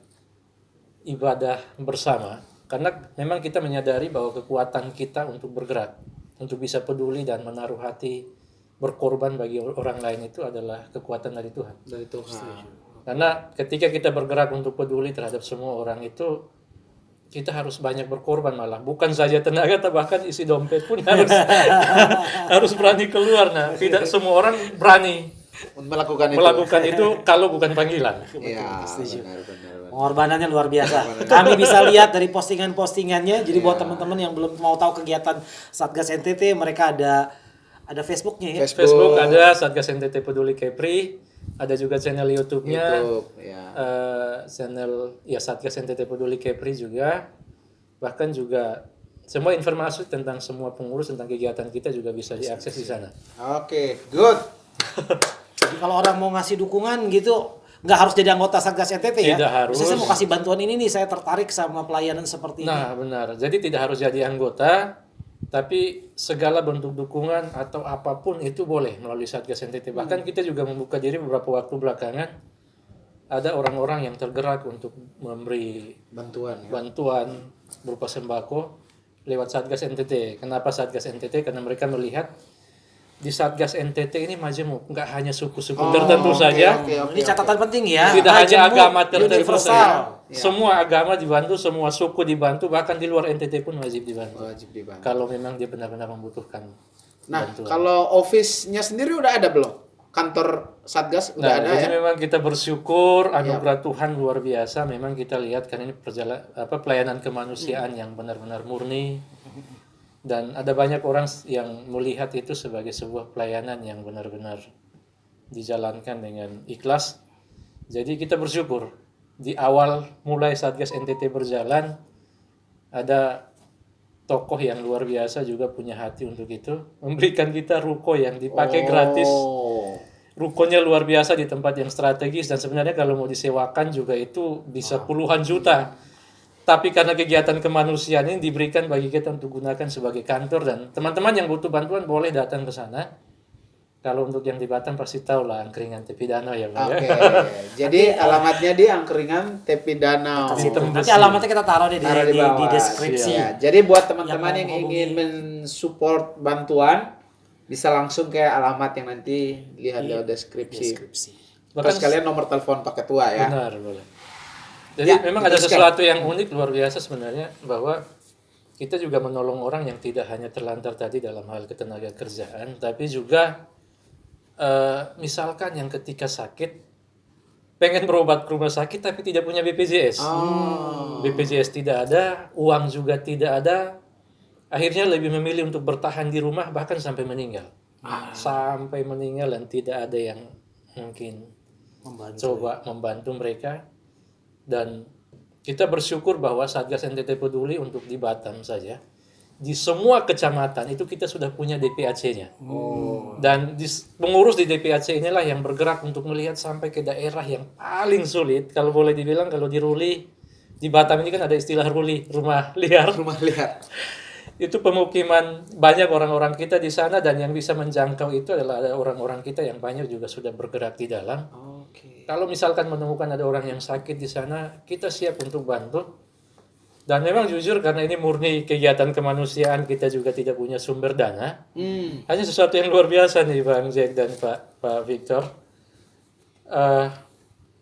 ibadah bersama. Karena memang kita menyadari bahwa kekuatan kita untuk bergerak, untuk bisa peduli dan menaruh hati berkorban bagi orang lain itu adalah kekuatan dari Tuhan.
Dari Tuhan.
Karena ketika kita bergerak untuk peduli terhadap semua orang itu, kita harus banyak berkorban malah. Bukan saja tenaga, tapi bahkan isi dompet pun harus harus berani keluar. Nah, tidak semua orang berani melakukan itu kalau bukan panggilan.
Iya, benar.
Pengorbanannya luar biasa. Kami bisa lihat dari postingan-postingannya. Jadi buat teman-teman yang belum mau tahu kegiatan Satgas NTT, mereka ada Facebooknya ya.
Facebook ada Satgas NTT Peduli Kepri, ada juga channel YouTube-nya, channel ya Satgas NTT Peduli Kepri juga, bahkan juga semua informasi tentang semua pengurus tentang kegiatan kita juga bisa diakses di sana.
Oke, good.
Jadi kalau orang mau ngasih dukungan gitu, nggak harus jadi anggota Satgas NTT ya.
Tidak harus.
Misalnya saya mau kasih bantuan ini nih, saya tertarik sama pelayanan seperti ini.
Nah benar, jadi tidak harus jadi anggota. Tapi segala bentuk dukungan atau apapun itu boleh melalui Satgas NTT. Bahkan kita juga membuka diri beberapa waktu belakangan. Ada orang-orang yang tergerak untuk memberi bantuan berupa sembako lewat Satgas NTT. Kenapa Satgas NTT? Karena mereka melihat di Satgas NTT ini majemuk, nggak hanya suku-suku tertentu saja.
Ini catatan penting ya.
Tidak hanya agama tertentu
universal.
saja. Semua agama dibantu, semua suku dibantu, bahkan di luar NTT pun wajib dibantu. Kalau memang dia benar-benar membutuhkan bantuan.
Kalau office-nya sendiri udah ada belum? Kantor Satgas udah ada
jadi
ya?
memang kita bersyukur anugerah Tuhan luar biasa. Memang kita lihat kan ini pelayanan kemanusiaan yang benar-benar murni. Dan ada banyak orang yang melihat itu sebagai sebuah pelayanan yang benar-benar dijalankan dengan ikhlas. Jadi kita bersyukur di awal mulai Satgas NTT berjalan, ada tokoh yang luar biasa juga punya hati untuk itu, memberikan kita ruko yang dipakai gratis. Rukonya luar biasa di tempat yang strategis, dan sebenarnya kalau mau disewakan juga itu bisa puluhan juta. Tapi karena kegiatan kemanusiaan ini diberikan bagi kita untuk gunakan sebagai kantor, dan teman-teman yang butuh bantuan boleh datang ke sana. Kalau untuk yang di Batam pasti tahu lah Angkringan Tepi Danau ya Pak.
Oke. Jadi alamatnya di Angkringan Tepi Danau.
Nanti alamatnya kita taruh di deskripsi.
Ya. Jadi buat teman-teman yang ingin mensupport bantuan bisa langsung ke alamat yang nanti lihat di deskripsi. Bahkan sekalian nomor telepon Pak Ketua ya.
Benar, boleh. Jadi memang ada sesuatu yang unik luar biasa sebenarnya, bahwa kita juga menolong orang yang tidak hanya terlantar tadi dalam hal ketenaga kerjaan, tapi juga misalkan yang ketika sakit pengen berobat ke rumah sakit tapi tidak punya BPJS. BPJS tidak ada, uang juga tidak ada, akhirnya lebih memilih untuk bertahan di rumah bahkan sampai meninggal. Sampai meninggal, dan tidak ada yang mungkin membantu mereka. Dan kita bersyukur bahwa Satgas NTT Peduli untuk di Batam saja, di semua kecamatan itu kita sudah punya DPAC-nya. Dan pengurus di DPAC inilah yang bergerak untuk melihat sampai ke daerah yang paling sulit. Kalau boleh dibilang, kalau di Ruli, di Batam ini kan ada istilah Ruli, rumah liar. Itu pemukiman banyak orang-orang kita di sana, dan yang bisa menjangkau itu adalah ada orang-orang kita yang banyak juga sudah bergerak di dalam. Kalau misalkan menemukan ada orang yang sakit di sana, kita siap untuk bantu. Dan memang jujur karena ini murni kegiatan kemanusiaan, kita juga tidak punya sumber dana. Hanya sesuatu yang luar biasa nih Bang Jack dan Pak Victor.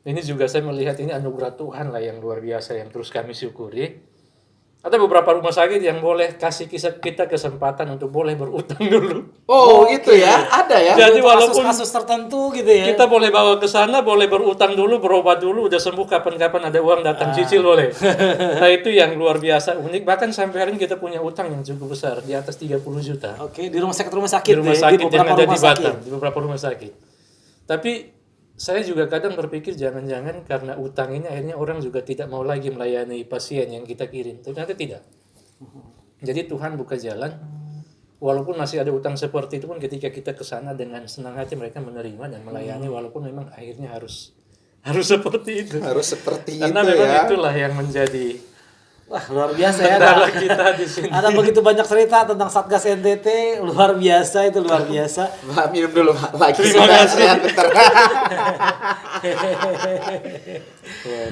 Ini juga saya melihat ini anugerah Tuhan lah yang luar biasa yang terus kami syukuri. Ada beberapa rumah sakit yang boleh kasih kita kesempatan untuk boleh berutang dulu.
Gitu ya, ada ya.
Jadi walaupun
kasus tertentu gitu ya.
Kita boleh bawa ke sana, boleh berutang dulu, berobat dulu, udah sembuh kapan-kapan ada uang datang cicil boleh. Nah itu yang luar biasa unik. Bahkan sampai hari ini kita punya utang yang cukup besar, di atas 30 juta.
Di rumah sakit
Di rumah sakit yang ada di Batam, di beberapa rumah sakit. Tapi saya juga kadang berpikir jangan-jangan karena utang ini akhirnya orang juga tidak mau lagi melayani pasien yang kita kirim. Ternyata tidak. Jadi Tuhan buka jalan walaupun masih ada utang seperti itu pun ketika kita ke sana dengan senang hati mereka menerima dan melayani walaupun memang akhirnya harus seperti itu.
Harus seperti
Karena
itu
memang
ya.
itulah yang menjadi
Wah, luar biasa ya.
kendala kita di sini.
Ada begitu banyak cerita tentang Satgas NTT, luar biasa itu, luar biasa.
Mbak, minum dulu Mbak. Lagi
Terima kasih.
sehat bentar.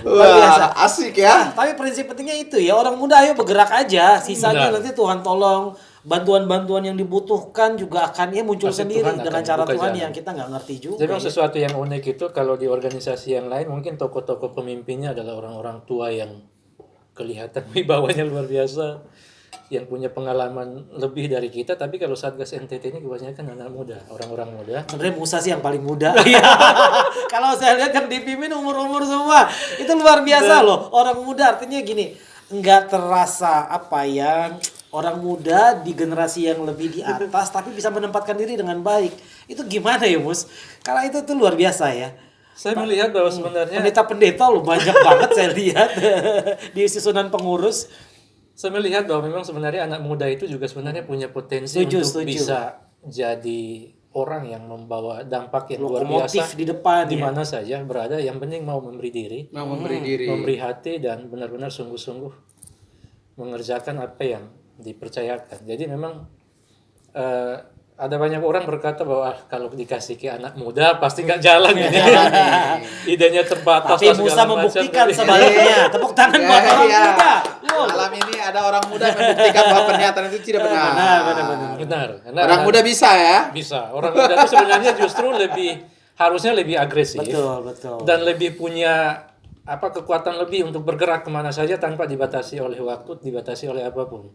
Luar biasa.
Wah, asik ya.
Tapi prinsip pentingnya itu ya, orang muda ayo bergerak aja, sisanya
Benar.
nanti Tuhan tolong. Bantuan-bantuan yang dibutuhkan juga akan muncul
Pasti
sendiri
Tuhan
dengan
akan
cara
buka
Tuhan
jalan.
yang kita nggak ngerti juga.
Jadi memang
ya.
sesuatu yang unik itu kalau di organisasi yang lain mungkin tokoh-tokoh pemimpinnya adalah orang-orang tua yang kelihatan wibawanya luar biasa, yang punya pengalaman lebih dari kita. Tapi kalau Satgas NTT ini kebanyakan anak muda, orang-orang muda.
Sebenarnya Musa sih yang paling muda. Kalau saya lihat yang dipimpin umur-umur semua. Itu luar biasa loh. Orang muda artinya gini, nggak terasa apa ya, orang muda di generasi yang lebih di atas tapi bisa menempatkan diri dengan baik. Itu gimana ya, Mus? Kalau itu tuh luar biasa ya.
Saya melihat bahwa sebenarnya
Pendeta-pendeta loh banyak banget saya lihat di susunan pengurus.
saya melihat bahwa memang sebenarnya anak muda itu juga sebenarnya punya potensi
Setuju,
untuk
setuju.
bisa jadi orang yang membawa dampak yang luar
Lokomotif
biasa
di depan
di
ya.
mana saja berada. Yang penting mau memberi diri,
Mau memberi diri.
memberi hati dan benar-benar sungguh-sungguh mengerjakan apa yang dipercayakan. Jadi memang ada banyak orang berkata bahwa kalau dikasih ke anak muda pasti nggak jalan ini. Idenya terbatas
Tapi
lah
Musa
segala macam.
membuktikan
Jadi-
sebaliknya. Tepuk tangan buat orang
Iya.
muda. Wow.
Malam ini ada orang muda yang membuktikan bahwa pernyataan itu tidak benar.
Benar. Karena
Orang muda bisa ya.
bisa. Orang muda itu sebenarnya justru harusnya lebih agresif
Betul.
dan lebih punya kekuatan lebih untuk bergerak kemana saja tanpa dibatasi oleh waktu, dibatasi oleh apapun.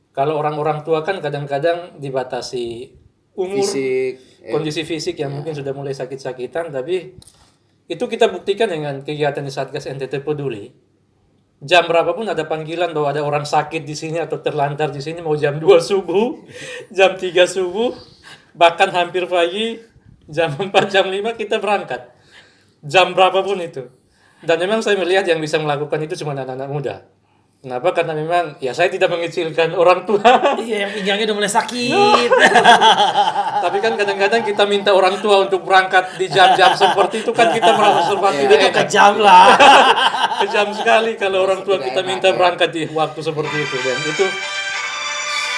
Kalau orang-orang tua kan kadang-kadang dibatasi umur,
Fisik.
kondisi fisik yang mungkin sudah mulai sakit-sakitan, tapi itu kita buktikan dengan kegiatan di Satgas NTT Peduli. Jam berapapun ada panggilan bahwa ada orang sakit di sini atau terlantar di sini, mau jam 2 subuh, jam 3 subuh, bahkan hampir pagi, jam 4, jam 5 kita berangkat. Jam berapapun itu. Dan memang saya melihat yang bisa melakukan itu cuma anak-anak muda. Kenapa? Karena memang ya saya tidak mengecilkan orang tua.
Iya, yang pinggangnya udah mulai sakit.
Tapi kan kadang-kadang kita minta orang tua untuk berangkat di jam-jam seperti itu kan kita merasa serba tidak
Itu
enak.
kejam lah.
Kejam sekali kalau orang tua kita minta berangkat di waktu seperti itu, dan itu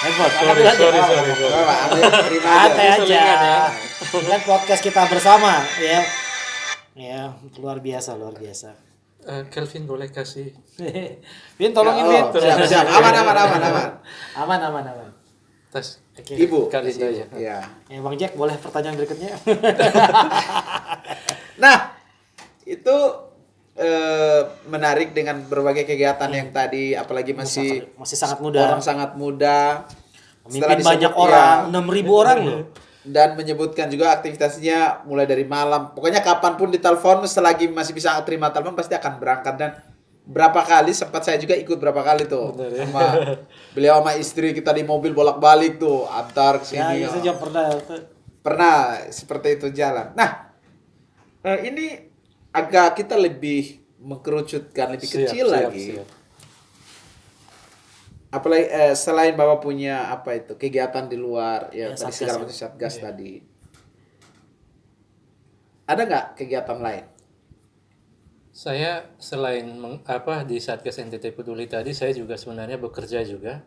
Hebat.
sorry.
Pak, ambil, terima aja.
Santai aja.
Selingan ya.
Kan podcast kita bersama ya. Ya, luar biasa.
Kelvin boleh kasih
Vin, tolongin
Ya,
Vin.
siap. Aman.
Aman.
tas
Oke.
Ibu.
kali itu aja.
Ya.
Ya, Bang Jack, boleh pertanyaan berikutnya?
Nah, itu menarik dengan berbagai kegiatan yang tadi, apalagi masih
sangat muda.
orang sangat muda.
Memimpin
disebut,
banyak
ya,
orang, 6.000 orang loh.
dan menyebutkan juga aktivitasnya mulai dari malam. Pokoknya kapanpun ditelepon, selagi masih bisa terima telepon pasti akan berangkat. Dan berapa kali sempat saya juga ikut berapa kali tuh.
Bener, ya.
Sama beliau sama istri kita di mobil bolak-balik tuh antar ke
Ya,
sini.
itu juga pernah.
Pernah seperti itu jalan. Nah, ini agak kita lebih mengkerucutkan lebih kecil lagi. Apalagi selain Bapak punya apa itu kegiatan di luar ya,
Ya,
tadi
Satgas
segala
ya.
macam Satgas tadi. Ada nggak kegiatan lain?
Saya selain di Satgas NTT Peduli tadi, saya juga sebenarnya bekerja juga.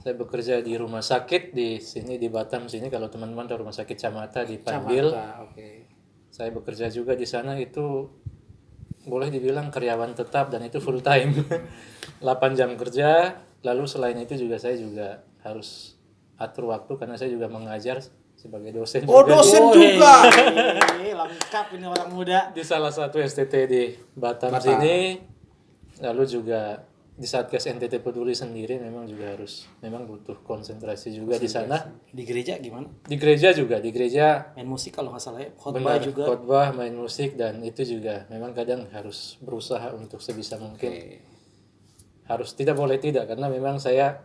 Saya bekerja di rumah sakit di sini di Batam sini, kalau teman-teman tahu rumah sakit Camata di Panbil.
Oke.
Saya bekerja juga di sana, itu boleh dibilang karyawan tetap dan itu full time. 8 jam kerja, lalu selain itu juga saya juga harus atur waktu karena saya juga mengajar sebagai dosen
Oh,
juga
dosen
Oh,
juga.
lengkap ini orang muda.
di salah satu STT di Batam
Batam.
sini. Lalu juga di Satgas NTT Peduli sendiri memang butuh konsentrasi juga di sana.
Di gereja gimana?
Di gereja juga, di gereja
Main musik kalau nggak salah ya. Khotbah
benar
juga.
khotbah, main musik, dan itu juga memang kadang harus berusaha untuk sebisa mungkin. Harus tidak boleh tidak, karena memang saya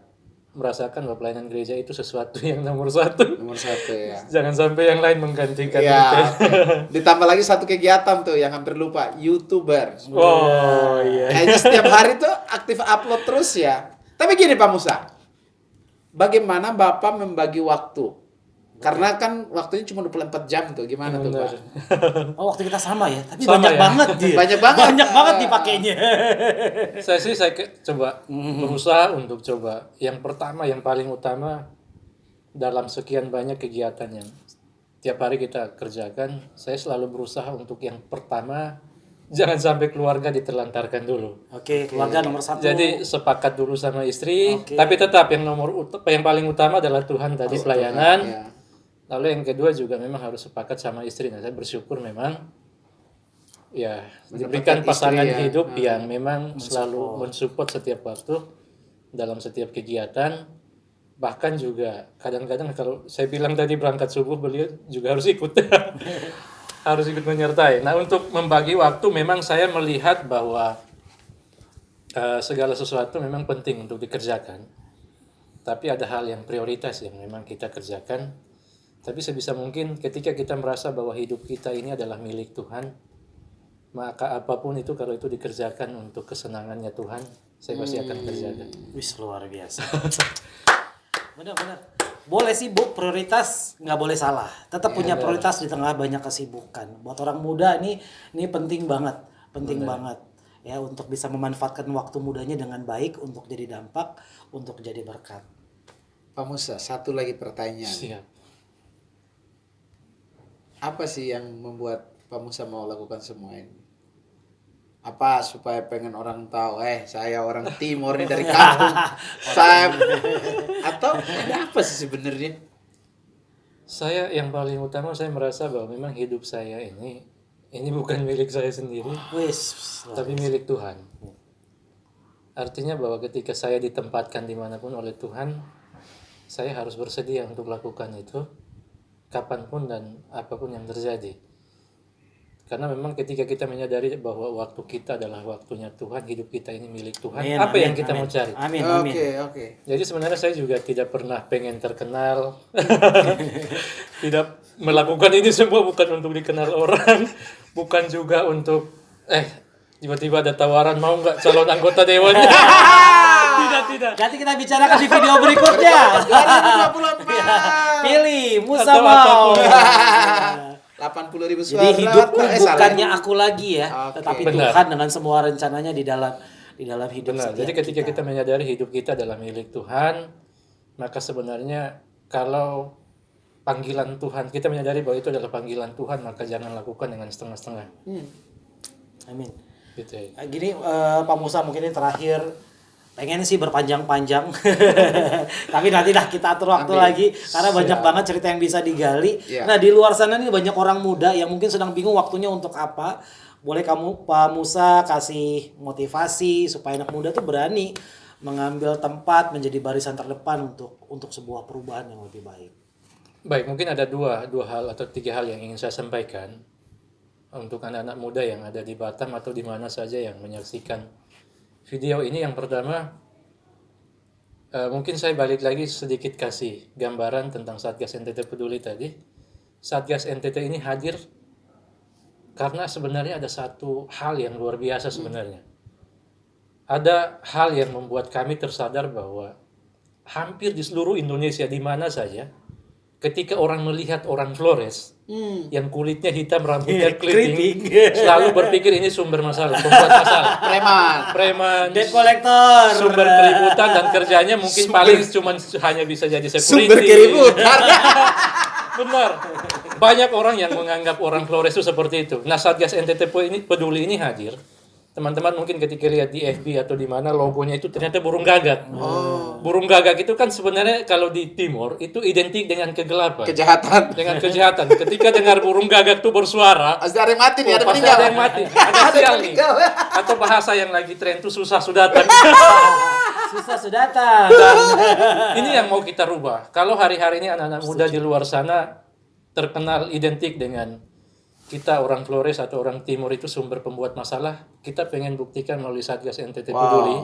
merasakan bahwa pelayanan gereja itu sesuatu yang nomor satu.
Nomor 1 ya.
Jangan sampai yang lain menggantikan
Ya.
itu.
Ditambah lagi satu kegiatan tuh yang hampir lupa, YouTuber.
Oh iya.
Kayaknya setiap hari tuh aktif upload terus ya. Tapi gini Pak Musa, bagaimana Bapak membagi waktu? Karena kan waktunya cuma 24 jam tuh. Gimana tuh, Pak?
Oh, waktu kita sama ya, tapi
Sama
banyak
ya?
banget dia.
Banyak banget.
Banyak banget dipakainya.
Saya coba berusaha untuk coba yang pertama, yang paling utama dalam sekian banyak kegiatan yang tiap hari kita kerjakan, saya selalu berusaha untuk yang pertama jangan sampai keluarga diterlantarkan dulu.
Oke, keluarga nomor satu.
Jadi sepakat dulu sama istri,
Oke.
tapi tetap yang yang paling utama adalah Tuhan tadi pelayanan.
Ya.
Lalu yang kedua juga memang harus sepakat sama istri. Nah, saya bersyukur memang ya diberikan
istri
pasangan
ya.
hidup yang memang selalu mensupport setiap waktu dalam setiap kegiatan. Bahkan juga kadang-kadang kalau saya bilang tadi berangkat subuh, beliau juga harus ikut. Harus ikut menyertai. Nah, untuk membagi waktu memang saya melihat bahwa segala sesuatu memang penting untuk dikerjakan. Tapi ada hal yang prioritas yang memang kita kerjakan. Tapi sebisa mungkin ketika kita merasa bahwa hidup kita ini adalah milik Tuhan, maka apapun itu kalau itu dikerjakan untuk kesenangannya Tuhan, saya pasti akan kerjakan.
Wis, luar biasa. Benar-benar. Boleh sibuk, prioritas nggak boleh salah. Tetap punya prioritas di tengah banyak kesibukan. Buat orang muda ini penting banget, banget ya untuk bisa memanfaatkan waktu mudanya dengan baik untuk jadi dampak, untuk jadi berkat.
Pak Musa, satu lagi pertanyaan.
Siap.
Apa sih yang membuat Pak Musa mau lakukan semua ini? Apa supaya pengen orang tahu, saya orang timur nih dari kampung. Saya atau ada apa sih sebenarnya?
Saya yang paling utama saya merasa bahwa memang hidup saya ini bukan milik saya sendiri,
Wis,
tapi milik Tuhan. Artinya bahwa ketika saya ditempatkan dimanapun oleh Tuhan, saya harus bersedia untuk lakukan itu kapanpun dan apapun yang terjadi. Karena memang ketika kita menyadari bahwa waktu kita adalah waktunya Tuhan, hidup kita ini milik Tuhan, apa yang kita mau cari?
Amin.
Oke.
Jadi sebenarnya saya juga tidak pernah pengen terkenal. Tidak melakukan ini semua bukan untuk dikenal orang, bukan juga untuk tiba-tiba ada tawaran mau nggak calon anggota dewan. Tidak.
Nanti kita bicarakan di video berikutnya.
2024.
Pilih Musa
Atau
mau.
80.000 suara.
Jadi hidupku
salah.
bukannya aku lagi ya,
Oke.
tetapi
Benar.
Tuhan dengan semua rencananya di dalam hidup
Benar.
setiap
Jadi ketika kita menyadari hidup kita adalah milik Tuhan, maka sebenarnya kalau panggilan Tuhan, kita menyadari bahwa itu adalah panggilan Tuhan, maka jangan lakukan dengan setengah-setengah.
Amin.
Gitu ya.
Gini Pak Musa, mungkin ini terakhir, pengen sih berpanjang-panjang tapi nanti dah kita atur waktu lagi karena banyak banget cerita yang bisa digali. Nah, di luar sana nih banyak orang muda yang mungkin sedang bingung waktunya untuk apa. Boleh kamu Pak Musa kasih motivasi supaya anak muda tuh berani mengambil tempat menjadi barisan terdepan untuk sebuah perubahan yang lebih baik.
Baik, mungkin ada dua hal atau tiga hal yang ingin saya sampaikan untuk anak-anak muda yang ada di Batam atau di mana saja yang menyaksikan video ini. Yang pertama, mungkin saya balik lagi sedikit kasih gambaran tentang Satgas NTT Peduli tadi. Satgas NTT ini hadir karena sebenarnya ada satu hal yang luar biasa sebenarnya. Ada hal yang membuat kami tersadar bahwa hampir di seluruh Indonesia di mana saja, ketika orang melihat orang Flores yang kulitnya hitam, rambutnya keriting, selalu berpikir ini sumber masalah, pembuat masalah. Preman,
Debt collector,
sumber keributan, dan kerjanya mungkin paling cuma hanya bisa jadi security.
Sumber keributan.
Benar. Banyak orang yang menganggap orang Flores itu seperti itu. Nah, Satgas NTT Peduli ini hadir. Teman-teman mungkin ketika lihat di FB atau di mana logonya itu ternyata burung gagak. Burung gagak itu kan sebenarnya kalau di Timur itu identik dengan kegelapan.
Kejahatan.
Dengan kejahatan. Ketika dengar burung gagak itu bersuara,
Pasti ada yang mati nih, ada
pasti
meninggal.
ada yang mati. Ada sial nih. Atau bahasa yang lagi tren itu susah sudah datang.
susah sudah datang.
Dan ini yang mau kita rubah. Kalau hari-hari ini anak-anak muda di luar sana terkenal identik dengan kita orang Flores atau orang Timur itu sumber pembuat masalah, kita pengen buktikan melalui Satgas NTT Peduli.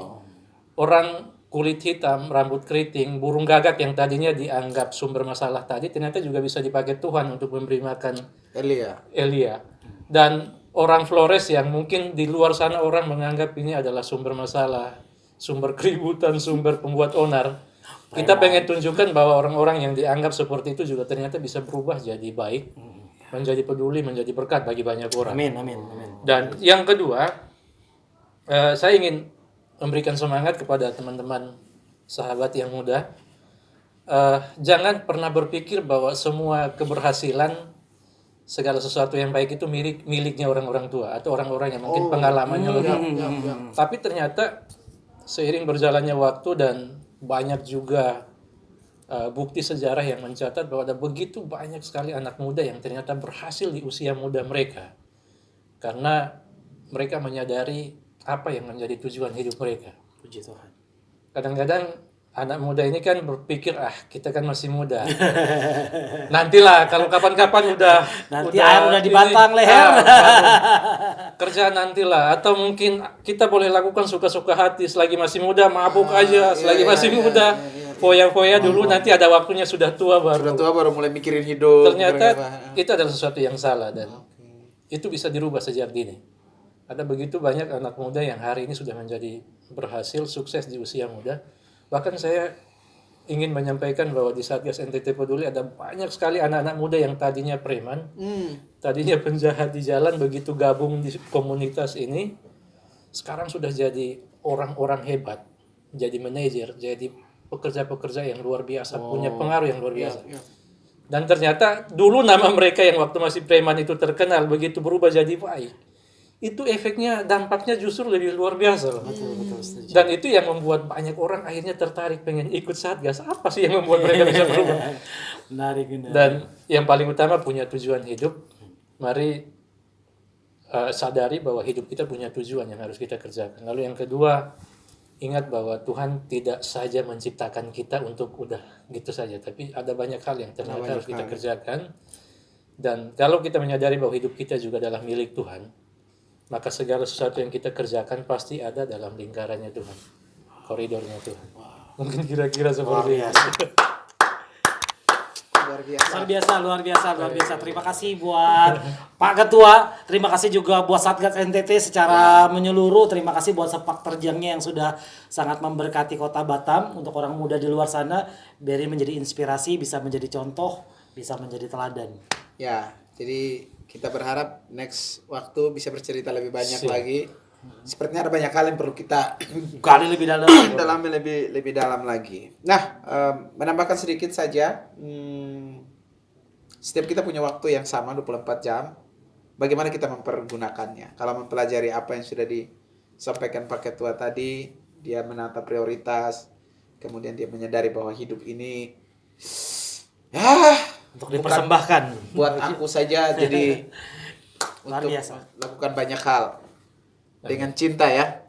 Orang kulit hitam, rambut keriting, burung gagak yang tadinya dianggap sumber masalah tadi ternyata juga bisa dipakai Tuhan untuk memberi makan Elia. Dan orang Flores yang mungkin di luar sana orang menganggap ini adalah sumber masalah, sumber keributan, sumber pembuat onar, Kita pengen tunjukkan bahwa orang-orang yang dianggap seperti itu juga ternyata bisa berubah jadi baik, menjadi peduli, menjadi berkat bagi banyak orang.
Amin, amin, amin.
Dan yang kedua, saya ingin memberikan semangat kepada teman-teman sahabat yang muda. Jangan pernah berpikir bahwa semua keberhasilan, segala sesuatu yang baik itu miliknya orang-orang tua atau orang-orang yang mungkin pengalamannya lebih. Tapi ternyata seiring berjalannya waktu dan banyak juga bukti sejarah yang mencatat bahwa ada begitu banyak sekali anak muda yang ternyata berhasil di usia muda mereka. Karena mereka menyadari apa yang menjadi tujuan hidup mereka.
Puji Tuhan.
Kadang-kadang anak muda ini kan berpikir, kita kan masih muda. Nantilah kalau kapan-kapan
Nanti air udah di batang leher.
Kerja nantilah, atau mungkin kita boleh lakukan suka-suka hati selagi masih muda, mabuk aja selagi masih muda. Foya-foya dulu, nanti ada waktunya sudah tua baru
mulai mikirin hidup.
ternyata itu adalah sesuatu yang salah, dan itu bisa dirubah sejak dini. Ada begitu banyak anak muda yang hari ini sudah menjadi berhasil, sukses di usia muda. Bahkan saya ingin menyampaikan bahwa di Satgas NTT Peduli ada banyak sekali anak-anak muda yang tadinya preman, tadinya penjahat di jalan, begitu gabung di komunitas ini, sekarang sudah jadi orang-orang hebat, jadi manajer, jadi pekerja-pekerja yang luar biasa, punya pengaruh yang luar biasa. Dan ternyata dulu nama mereka yang waktu masih preman itu terkenal, begitu berubah jadi baik. Itu efeknya, dampaknya justru lebih luar biasa loh.
Betul, setuju.
Dan itu yang membuat banyak orang akhirnya tertarik pengen ikut Satgas. Apa sih yang membuat mereka bisa berubah?
Menarik, menarik.
Dan yang paling utama punya tujuan hidup. Mari sadari bahwa hidup kita punya tujuan yang harus kita kerjakan. Lalu yang kedua, ingat bahwa Tuhan tidak saja menciptakan kita untuk udah gitu saja, tapi ada banyak hal yang ternyata harus kita kerjakan. Dan kalau kita menyadari bahwa hidup kita juga adalah milik Tuhan, maka segala sesuatu yang kita kerjakan pasti ada dalam lingkarannya Tuhan, koridornya Tuhan. Mungkin kira-kira seperti itu.
Luar biasa. Terima kasih buat Pak Ketua. Terima kasih juga buat Satgas NTT secara menyeluruh. Terima kasih buat sepak terjangnya yang sudah sangat memberkati Kota Batam untuk orang muda di luar sana. Biar menjadi inspirasi, bisa menjadi contoh, bisa menjadi teladan.
Ya, jadi kita berharap next waktu bisa bercerita lebih banyak lagi. Sepertinya ada banyak hal yang perlu kita
gali lebih dalam.
lebih dalam lagi. Nah, menambahkan sedikit saja. Setiap kita punya waktu yang sama 24 jam. Bagaimana kita mempergunakannya? Kalau mempelajari apa yang sudah disampaikan Pak Ketua tadi, dia menata prioritas, kemudian dia menyadari bahwa hidup ini
Untuk dipersembahkan.
buat aku saja, jadi
Luar
untuk
biasa.
lakukan banyak hal dengan cinta ya.